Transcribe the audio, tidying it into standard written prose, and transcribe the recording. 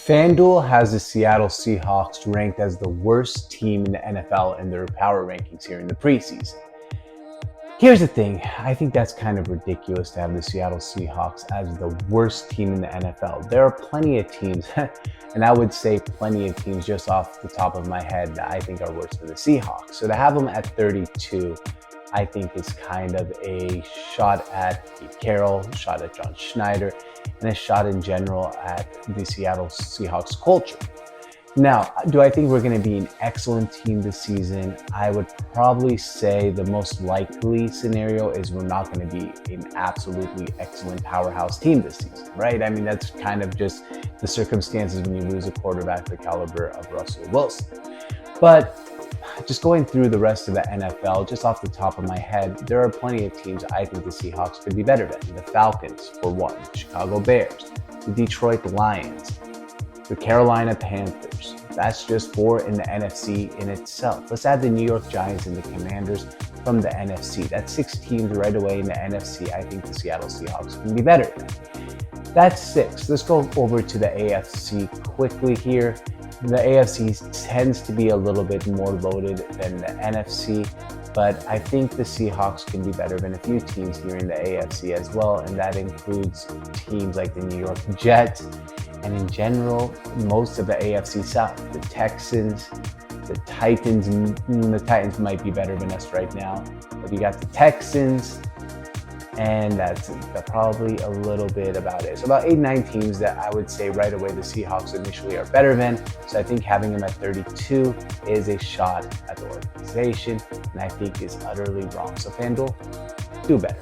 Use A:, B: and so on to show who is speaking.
A: FanDuel has the Seattle Seahawks ranked as the worst team in the NFL in their power rankings here in the preseason. Here's the thing, I think that's kind of ridiculous to have the Seattle Seahawks as the worst team in the NFL. There are plenty of teams, and I would say plenty of teams just off the top of my head that I think are worse than the Seahawks. So to have them at 32, I think is kind of a shot at Pete Carroll, a shot at John Schneider, and a shot in general at the Seattle Seahawks culture. Now, do I think we're going to be an excellent team this season? I would probably say the most likely scenario is we're not going to be an absolutely excellent powerhouse team this season, right? I mean, that's kind of just the circumstances when you lose a quarterback the caliber of Russell Wilson. But just going through the rest of the NFL, just off the top of my head, there are plenty of teams I think the Seahawks could be better than. The Falcons, for one, the Chicago Bears, the Detroit Lions, the Carolina Panthers. That's just four in the NFC in itself. Let's add the New York Giants and the Commanders from the NFC. That's six teams right away in the NFC I think the Seattle Seahawks can be better than. That's six. Let's go over to the AFC quickly here. The AFC tends to be a little bit more loaded than the NFC, but I think the Seahawks can be better than a few teams here in the AFC as well, and that includes teams like the New York Jets, and in general, most of the AFC South, the Texans, the Titans. The Titans might be better than us right now, but you got the Texans, and that's probably a little bit about it. So about 8-9 teams that I would say right away the Seahawks initially are better than. So I think having them at 32 is a shot at the organization, and I think is utterly wrong. So FanDuel, do better.